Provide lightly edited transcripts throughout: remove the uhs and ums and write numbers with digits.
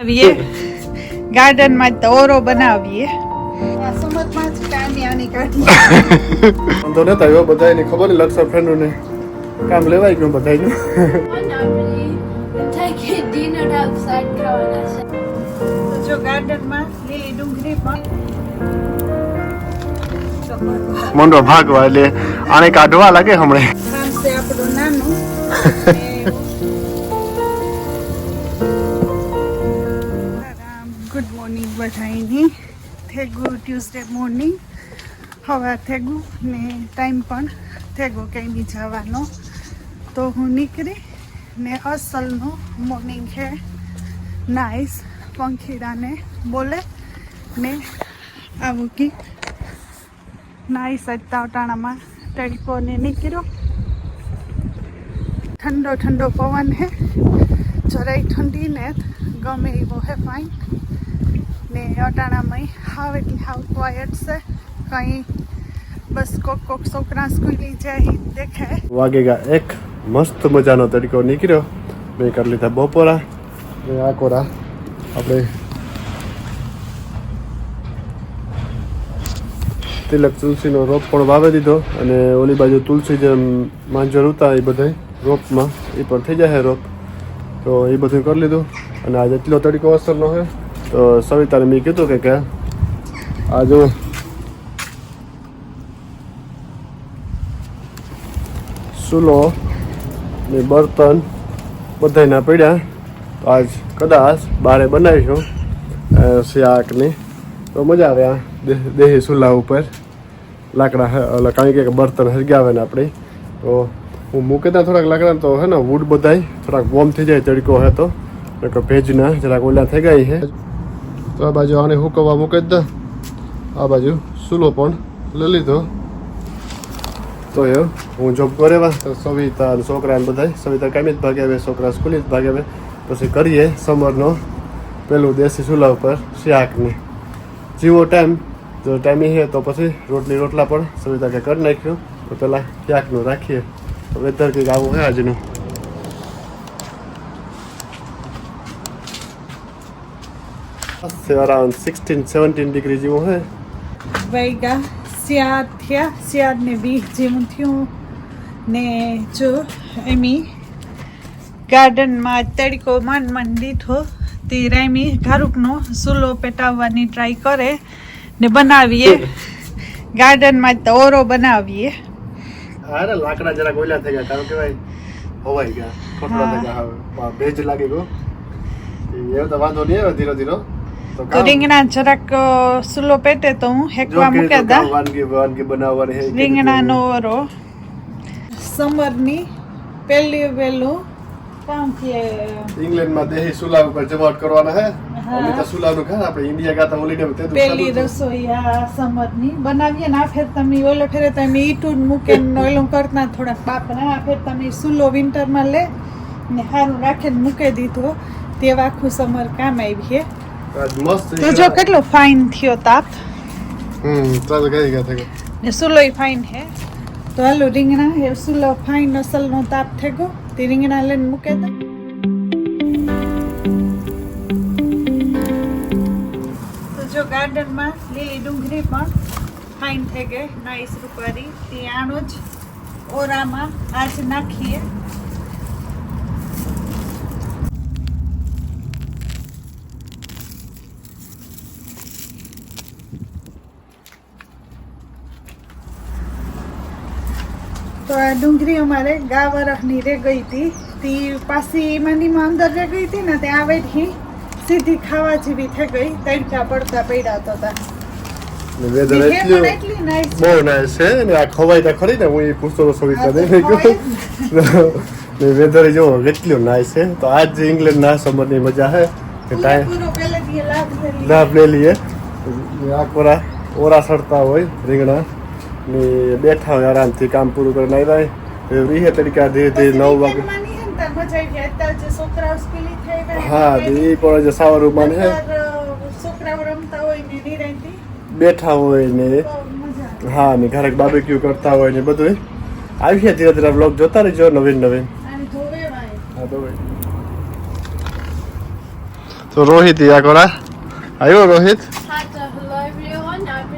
Garden में तोरो बनावीए समझ में कामी आनी काढी तो ने तायो बताय ने खबर लग सब फ्रेंड ने काम लेवाय क्यों बताय ने जो गार्डन में લીલી ડુંગળી પણ મોંડો ભાગવા એટલે આને કાઢવા લાગે હમણે નામ છે આપણું નાનું ગુડ મોર્નિંગ બધાની થેગુ ટ્યુઝડે મોર્નિંગ હવા થેગુ ને ટાઈમ પણ થેગુ કંઈ જવાનો તો હું નીકળી ને અસલનો મોર્નિંગ છે નાઈસ પંખીડાને બોલે ને આવું કે નાઈસ તાવટાણામાં તડકો ને નીકળ્યો ઠંડો ઠંડો પવન હે જરાય ઠંડી ને ગમે એવો હે ફાઇન ને અટાણામાં હાવ એટલે હાવ ક્વાયટ છે કંઈ બસ કોક કોક છોકરા સ્કૂલી જાય દેખાય વાગેગા એક મસ્ત મજાનો તડકો નીકળ્યો મેં કરી લીધા બપોરા ને આ કોરા આપણે તિલક તુલસીનો રોપ પણ વાવી દીધો અને ઓલી બાજુ તુલસી જે માંજર હતા એ બધા રોપમાં એ પણ થઈ જાય રોપ તો એ બધું કરી લીધું અને આજે એટલો તડકો અસરનો છે તો સવિતાને મેં કીધું કે આ જો ચૂલો ને બર્તન બધાના પડ્યા તો આજ કદાચ બારે બનાવીશું શાકની તો મજા આવે આ દેહી ચૂલા ઉપર લાકડા કારણ કે બર્તન હરગાવે ને આપણે તો હું મૂકે ત્યાં થોડાક લાકડા તો હે ને વુડ બધાય થોડાક વોર્મ થઈ જાય તડકો હે તો ભેજના જરાક ઓલા થઈ ગઈ છે તો આ બાજુ આને હુકવવા મૂકી દે આ બાજુ ચૂલો પણ લઈ લીધો તો એ હું જોબ કરેવા તો સવિતા છોકરાને બધા સવિતા કામી જ ભાગે આવે છોકરા સ્કૂલી જ ભાગે આવે પછી કરીએ સમરનો પેલું દેશી ચૂલા ઉપર શાકની જીવો ટાઈમ જો ટાઈમ છે તો પછી રોટલા પણ સવિતા કે કરી નાખ્યું તો પહેલાં શાકનું રાખીએ વેધર કંઈક આવું છે આજનું અરાઉન્ડ 16-17 ડિગ્રી જેવું છે વૈગા શિયાળ થયા શિયાળને 20 જેવું થયું ને જો એમી ગાર્ડનમાં તડકો માંડ દીઠો તે રામી ઘારૂકનો ચૂલો પેટાવવાની ટ્રાય કરે ને બનાવીએ ગાર્ડનમાં તોરો બનાવીએ અરે લાકડા જરાક ઓલા થઈ ગયા કારણ કે ભાઈ હોવાઈ ગયા ખોટલા થઈ ગયા હવે ભેજ લાગી ગયો એ તો વાંધો નહીં આવે ધીરે ધીરે તો રીંગણા જરાક ચૂલો પેટે તો હું હેકવા મૂકી દા વાનગી બનાવવાની છે રીંગણાનો ઓરો સમરની પહેલું કામ કે ઇંગ્લેન્ડમાં દેહી ચૂલા ઉપર જમાવટ કરવાના છે અમે તો ચૂલાનું ખાય આપણે ઇન્ડિયા ગાતા હોલીડે તે પહેલી રસોઈ આ સમરની બનાવીએ ને આ ફેર તમે ઓલો ફેરે તમે ઈટું મૂકે ઓલું કરતા થોડાક બાપના આ ફેર તમે ચૂલો વિન્ટરમાં લે ને સારું રાખીને મૂકી દીધો તેવા આખું સમર કામ આવી છે મસ્ત તો જો કેટલો ફાઇન થયો તાપ ચાલ ગઈ ગયા થઈ ને ચૂલો ફાઇન હે તો હાલો રીંગણા એ ચૂલો ફાઇન અસલનો તાપ થઈ ગયો તે રીંગણા લઈને મૂકે દે તો જો ગાર્ડનમાં લીલી ડુંગળી પણ ફાઇન થઈ ગઈ નાઈસ રૂપારી તે આણો જ ઓરામાં આજ નાખીએ તો આ ડુંગળી અમારે ગા વરખની રે ગઈ હતી તે પાછી મંડીમાં અંદર રે ગઈ હતી ને ત્યાં આવેથી સીધી ખાવા જેવી થઈ ગઈ તડકા પડતા પડ્યા હતા વેધર એટલી નાઈસ બહુ નાઈસ છે ને આ ખવાય તો ખરી ને હું એ પૂછતો તો સવિતા ને વેધર જો કેટલું નાઈસ છે તો આજ ઇંગ્લેન્ડના સમરની મજા છે કે ટાઈમ લાભ લઈ લઈએ આ કોરા ઓરા સડતા હોય રીંગણા ને બેઠા હોય આરામથી કામ પૂરું કરીને આવ્યા રીહે તરીકે ધીરે ધીરે 9 વાગે હા એ પણ જે સાવર રૂમાન છે બેઠા હોય ને હા ને ઘરે બાર્બીક્યુ કરતા હોય ને બધું આવી છે ધીરે ધીરે બ્લોગ જોતા રહેજો નવીન હા તો તો રોહિત યા કોરા આવ્યો Rohit Hi, hello everyone. I've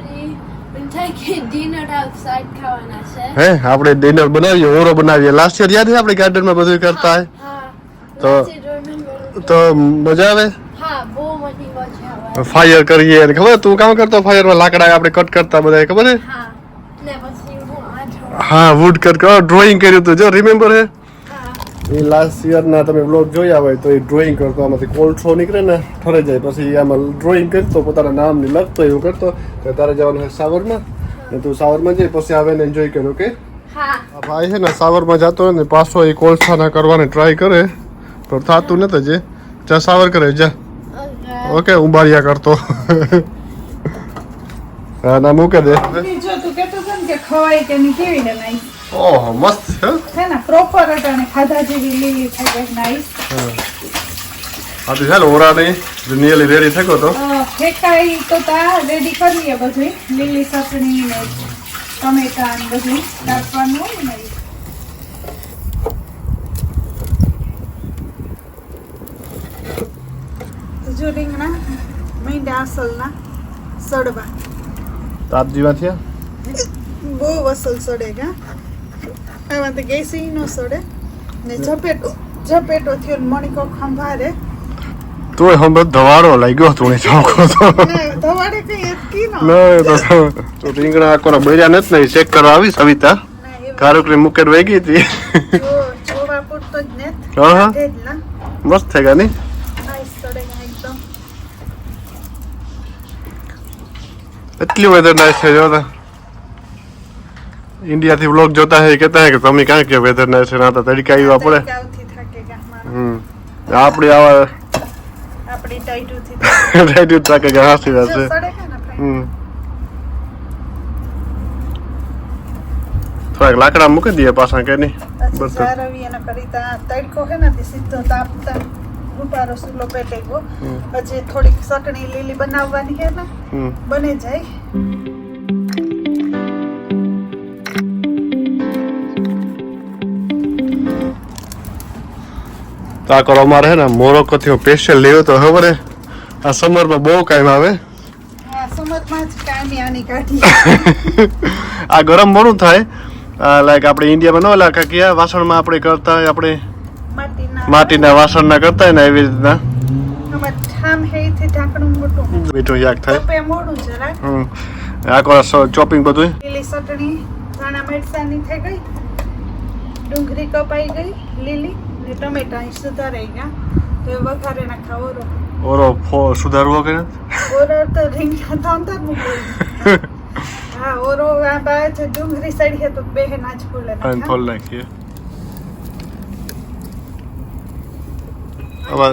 been taking dinner outside ખાવાના છે. હે આપણે ડિનર બનાવીએ ઓરો બનાવીએ લાસ્ટ યર યાદ છે આપણે ગાર્ડનમાં બધું કરતા હે હા. તો તો મજા આવે હા, બહુ મજા આવે. ફાયર કરીએ અને ખબર તું કામ કરતો ફાયરમાં લાકડા આપણે કટ કરતા બધા ખબર હે હા. ને પછી હું આ જોઉં. હા વુડ કટ કરો ડ્રોઈંગ કર્યું તું જો રિમેમ્બર હે હા. એ લાસ્ટ યરના તમે બ્લોગ જોયા હોય તો એ ડ્રોઈંગ કરતો આમાંથી કોલસો નીકળે ને ઠરે જાય પછી આમાં ડ્રોઈંગ કરતો પોતાના નામની લખતો એવું કરતો તો તારે જવાનું છે સાવરમાં ને તું સાવરમાં જઈ પછી આવે ને એન્જોય કર્યો કે હા. આ ભાઈ છે ને સાવરમાં જતો હોય ને પાછો એ કોલસાના કરવાની ટ્રાય કરે તો થતું નથી જે જા સાવર કરે જા Okay. ઓકે ઉંબારિયા કરતો હા ના મૂકે દે જો તું કહેતો હતો ને કે ખવાય કે નહીં કેવી ને નાઈસ ઓહો મસ્ત છે ને પ્રોપર અટાણે ખાધા જેવી લીલી થઈ જાય નાઈસ આ તો ચાલ ઓરા નહીં નિયરલી રેડી થયો તો ફેકાઈ તો તા રેડી કરીએ બધું લીલી ચટણી ને ટમેટા ને બધું નાખવાનું હોય ને ઈ. તો જો રીંગણા મીંડા અસલના સડવા તાપ જીવા થયા બહુ અસલ સડે ગા આમાં તો ગેસી નો સડે ને ઝપેટો થયો ને મણિકો ખંભારે તોય હમ ધવાડો લાગ્યો તું ચોખ્ખો તો ને ધવાડે કઈ અટકી નો નહીં તો રીંગણા આકોના બળ્યા નથી ને ચેક કરવા આવી સવિતા ના એ કારુકરી મુકેટ વહી ગઈ હતી જોવા પૂરતો જ ને હા હા જ ના મસ્ત થઈ ગયા નહીં નાઈસ સડે ગા એકદમ એટલી વેધર નાઇસ છે જો इंडिया થી व्लॉग જોતા है कहता है कि તમે કાં કે વેધર નાઇસ છે ના તો તડકા આવ્યા પડે તડકાવથી થાકે ગા માણસ. આપણે આવા આપણી ટાઈટુથી રેડી થાકે ગયા હાસી વાત જો છે સડે ગા ને ફાઈન. થોડાક લાકડા મૂકી દઈએ પાછા કે નહીં પછી બસ જારવી એના કરીતા તડકો હે ને તે સીધો તાપતા ઉપારો સુલો પેટે ગયો પછી થોડીક ચટણી લીલી બનાવવાની હે ને બને જાય તો આ કરો અમારે હે ને મોરોકો થી સ્પેશિયલ લેવો તો ખબર હે આ સમરમાં બહુ કામ આવે આ સમજમાં જ કામી આની કાઢી આ ગરમ મોડું થાય લાઈક આપણે ઇન્ડિયામાં ન ઓલા કાંકિયા વાસણમાં આપણે કરતા હોય આપણે માટીના વાસણના કરતા હોય ને એવી રીતના આમાં ઠામ હેથી ઢાંકણું મોટું મીઠું યાક થાય કપે મોડું જરાક આ કરો ચોપિંગ બધું લીલી ચટણી ધાણા મરચાંની થઈ ગઈ ડુંગળી કપાઈ ગઈ લીલી ને ટમેટા સુધારાઈ ગયા તો એ વઘારે નાખા ઓરો ઓરો સુધારવો કે ઓરો તો રીંગણા તો અંદર મૂકી હા ઓરો આ બાજ ડુંગળી સડી તો બે નાચ ફૂલે ફાઈન ફોલ નાખીએ હવે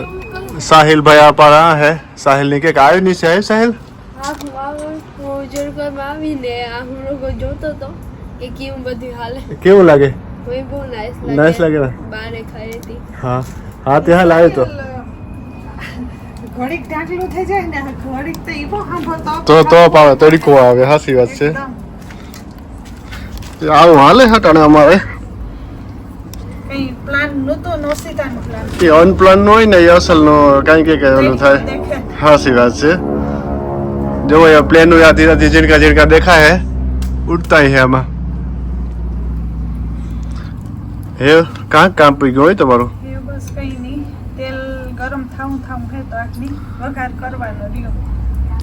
સાહિલ ભાઈ આપણા હે સાહિલ ની કે આવ્યું નહીં છે આવ્યું સાહિલ હા, હું જોડવામાં આવીને આ હું લોકો જોતો હતો કે કેવું બધું હાલે. કેવું લાગે મને બહુ નાઈસ નાઈસ લાગે ને બારે ખાઈ હતી. હા હા તે હાલ આવ્યો ઘડીક ઢાંકલું થઈ જાય ને ઘડીક તો ઈવો સાંભળતો તો આવે તડકો આવે હાસી વાત છે એકદમ. આવું હાલે હટાણે અમારે કઈ પ્લાન નહોતો નોસીતાનો પ્લાન એ અનપ્લાન નો હોય ને એ અસલ નો કઈ કઈ ઓલું થાય દેખે હાસી વાત છે જો એ પ્લેન નું ધીરે ધીરે ઝીણકા ઝીણકા દેખાય હે ઉડતા હે આમાં હે કાંક કામ પી ગયું હોય તમારું એ બસ કઈ નહીં તેલ ગરમ થાવું હે તો આટલી વઘાર કરવાનો રહ્યો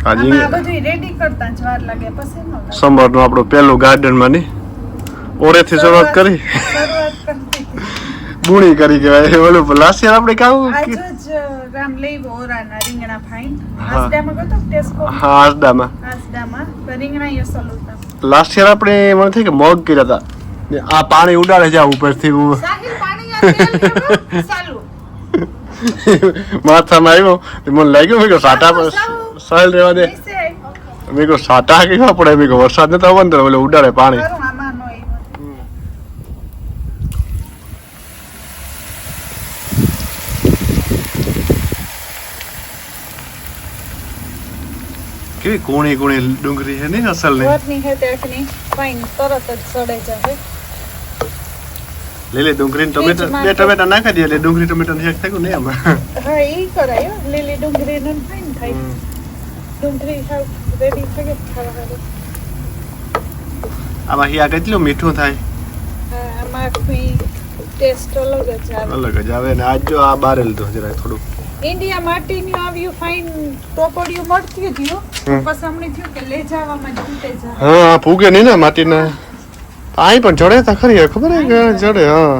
આજે આમાં બધું રેડી કરતા જ વાર લાગે પછી ન લાગે સમર નું આપણું પહેલું ગાર્ડન માં ની ઓરેથી શરૂઆત કરી શરૂઆત કરતી ગુણી કરી કહેવાય ઓલું લાસ્ટ યર આપણે કામ આજ જ રામ લઈ ઓરાના રીંગણા ફાઈન હા. આસડામાં ગયો તો ટેસ્કો હા આસડામાં આસડામાં તો રીંગણા ય સલુતા લાસ્ટ યર આપણે મને થાય કે મગ કર્યા હતા ને આ પાણી ઉડાડે છે આ ઉપરથી સાહિલ પાણી આ તેલ કેવો ચાલુ માથામાં આવ્યો તો મને લાગ્યું મેં કહ્યું સાટા સહેલ રહેવા દે નીચે મેં કહ્યું સાટા કેવા પડે મેં કહ્યું વરસાદ ને તો આવવાનું ઓલે ઉડાડે પાણી કરું આમાં નો આવ્યો કેવી કુણી કુણી ડુંગળી છે નહીં અસલ ને વરની હે તેટની ફાઈન તરત જ સડે જાવે લીલી ડુંગળી ટમેટા બે ટમેટા નાખી દે એટલે ડુંગળી ટમેટા શેક થયું ને એમાં હા ઈ કરાય હો. લીલી ડુંગળી નું ફાઈન થાય. ડુંગળી સાવ રેડી થઈ ગઈ ખાવા. આમાં હિયા કેટલું મીઠું થાય આમાં કોઈ ટેસ્ટ અલગ જ આવે. અલગ જ આવે ને આજ જો આ બારે લીધું જરા થોડું ઇન્ડિયા માટીની આવ્યું ફાઈન ટોપડિયું મળતી હતી હો. પછી અમને થયું કે લઈ જવામાં જ તૂટે જાય. હા ફૂગે નહીં ને માટીના આઈ પણ જડે તા ખરી ખબર હે કે જડે હા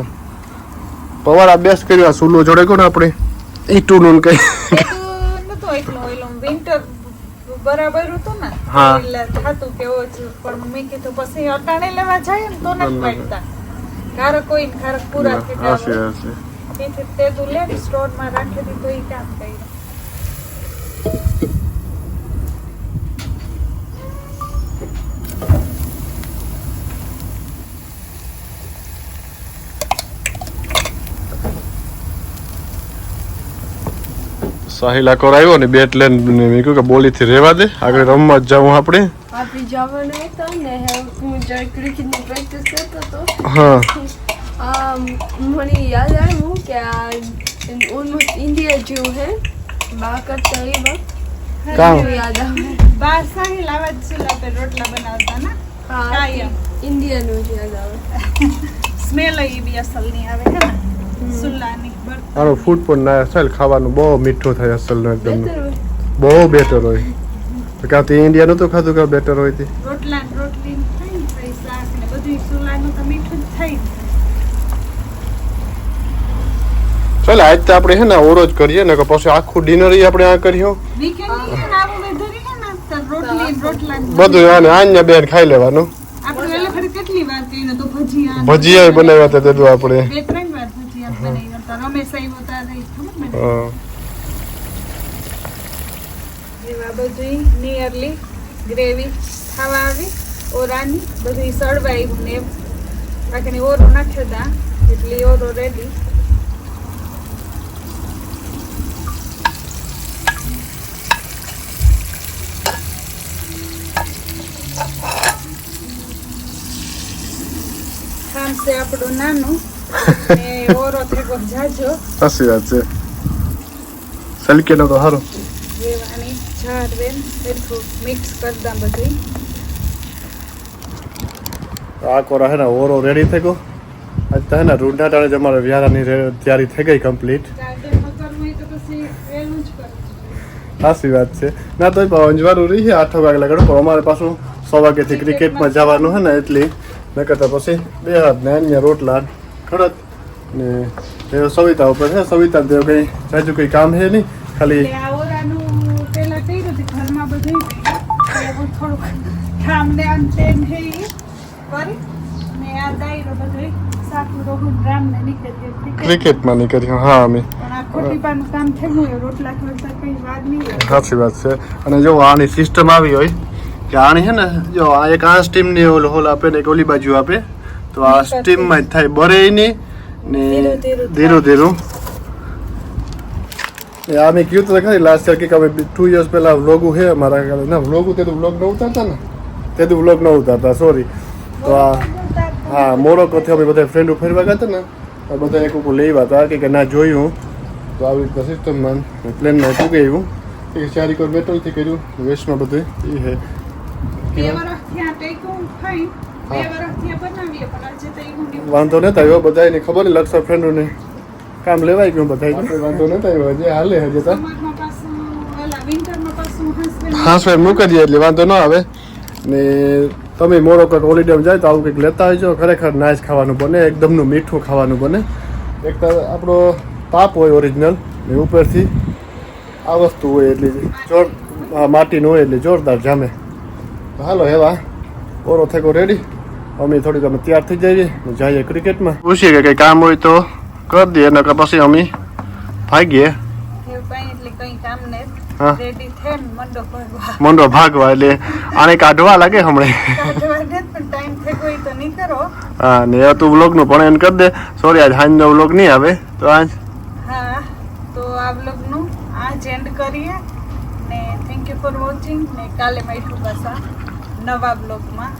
પવાડા બેસ કર્યો આ સુલો જડે કોને આપણે ઈટુ નું કઈ નતો એટલો ઓલો વિન્ટર બરાબર હતું ને હા. એટલે થાતું કે ઓછું પણ મેં કીધું પછી અટાણે લેવા જાય ને તો નથી પડતા કારક કોઈ કારક પૂરા થઈ હાસી ગયા હાસી તેથી તે તું લે સ્ટોર માં રાખી દીધું એ કામ કર્યું. સાહિલા કોર આવ્યો ને બેટ લઈને મેં કહ્યું કે બોલી થી રેવા દે આગળ રમવા જ જાવું આપણે આપણે જવાનું હતા ને હું જ્યારે ક્રિકેટની પ્રેક્ટિસ કરતો હતો હા મને યાદ આવ્યું કે આ ઓલમોસ્ટ ઇન્ડિયા જેવું હે બા કરતા એવા કામ યાદ આવે બાર સાહિલ આવા જ ચૂલા પર રોટલા બનાવતા ને હા કાયમ. ઇન્ડિયાનું જ યાદ આવે સ્મેલ એ બી અસલ ની આવે હે ને સુલાની બર્તન આનો ફૂડ પણ ના ચાલ ખાવાનું બહુ મીઠું થાય અસલ નું એકદમ બેટર હોય બહુ બેટર હોય તો કાં તે ઇન્ડિયા નું તો ખાધું કે બેટર હોય તે રોટલા ને રોટલી ને થાય ને પછી શાક ને બધું સુલાનું તો મીઠું જ થાય. ચાલ આજ તો આપણે હે ને ઓરો જ કરીએ ને કે પછી આખું ડિનર આપણે આ કર્યો વીકેન્ડ ની આવું વેધર હે ને તો રોટલી ને રોટલા ને બધું આને આન્ય બેન ખાઈ લેવાનું આપણે વેલે ફરી કેટલી વાર કરીને તો ભજીયા ને ભજીયા બનાવ્યા હતા તે આપણે બે ત્રણ વાર ભજીયા બનાવી હતા રમેશ આવ્યો ત્યારે ખબર મને હા એવા બધું નિયરલી ગ્રેવી ખાવા આવી ઓરાની બધું સળવાયું ને બાકી ઓરો નાખ્યો તા એટલે ઓરો રેડી. કામ છે આપણું નાનું ને ઓરો થેકો જાજો સાચી વાત છે સલકે નો તો સારું રેવાની ચાર વેન સરખું મિક્સ કરતા બધું આ કોરા હે ને ઓરો રેડી થઈ ગયો આજ તો હે ને રૂડના ટાણે જ અમારે વ્યારાની તૈયારી થઈ ગઈ કમ્પ્લીટ ગાર્ડનમાં કરવું હોય તો પછી વહેલું જ કરવું. સાચી વાત છે ના તો અંજવારું રહી છે 8 વાગે લગાડો પણ અમારે પાછું 6 વાગ્યાથી ક્રિકેટમાં જવાનું હે ને એટલે મેં કરતા પછી બે હાથ ને અન્ય રોટલા ખડત ને એ સવિતા ઉપર છે સવિતા દેવ કઈ જાજુ કઈ કામ છે નહીં ખાલી એટલે આ ઓરાનું પેલા કર્યું હતું ઘરમાં બધું એવું થોડુંક ઠામ ને આમ તેમ છે ઈ કરી ને આ દાયરો બધું સાકું રોહું રામ ને નીકળી ક્રિકેટમાં નહીં કરી હા અમે પણ આ ખોટી પાનું કામ થયું હોય રોટલા ખોલતા કઈ વાત નહીં હોય. સાચી વાત છે અને જો આની સિસ્ટમ આવી હોય કે આની છે ને જો આ એક આ સ્ટીમની હોલ આપે ને એક ઓલી બાજુ આપે તો આ સ્ટીમમાં જ થાય બરે નહીં ને ધીરું ધીરું એ આ મેં કીધું તો ખરી લાસ્ટ યર કે અમે 2 years પહેલા વ્લોગું છે અમારા ના વ્લોગું તે તો વ્લોગ ન ઉતારતા ને તે તો વ્લોગ ન ઉતારતા સોરી તો આ હા મોરોકોથી અમે બધા ફ્રેન્ડો ફરવા ગયા હતા ને તો બધા એક ઉપર લેવા હતા કે ના જોયું તો આવી રીતના સિસ્ટમમાં પ્લેનમાં પૂગી આવ્યું કે ચારી કોર બેટલથી કર્યું વેસ્ટમાં બધું એ છે 2 વર્ષથી આ ટેકું ફાઈન 2 વર્ષથી આ બનાવીએ પણ આજે તો એવું નહીં. વાંધો નતા આવ્યો બધાને ખબર ને લક્ષા ફ્રેન્ડોને કામ લેવાય ગયું બધા વાંધો નતા આવ્યો હજી હાલે હજી તો સમરમાં પાછું ઓલા વિન્ટરમાં પાછું husband હા સ્વેર મૂકી દઈએ એટલે વાંધો ન આવે ને તમે મોરોકો હોલિડેમાં જાય તો આવું કંઈક લેતા આવજો ખરેખર નાઇસ ખાવાનું બને એકદમનું મીઠું ખાવાનું બને એક તો આપણો તાપ હોય ઓરિજિનલ ને ઉપરથી આ વસ્તુ હોય એટલે જોર માટીનું હોય એટલે જોરદાર જામે તો હાલો એવા ઓરો થેકો રેડી અમે થોડીક અમે તૈયાર થઈ જઈએ જઈએ ક્રિકેટમાં પૂછીએ કે કંઈ કામ હોય તો કરી દઈએ નકર પછી અમે ભાગીએ એવું કાંઈ એટલે કંઈ કામ ને હા. રેડી થઈને મંડો ભરવા મંડો ભાગવા એટલે આને કાઢવા લાગે હમણાં કાઢવા દે પણ ટાઈમ થઈ ગયો તો નહીં કરો. હા ને તું વ્લોગનું પણ એન કરી દે સોરી આજ સાંજનો વ્લોગ નહીં આવે તો આજ હા તો આ બ્લોગનું આજ એન્ડ કરીએ ને થેન્ક યુ ફોર વોચિંગ ને કાલે મળીશું પાછા નવા બ્લોગમાં.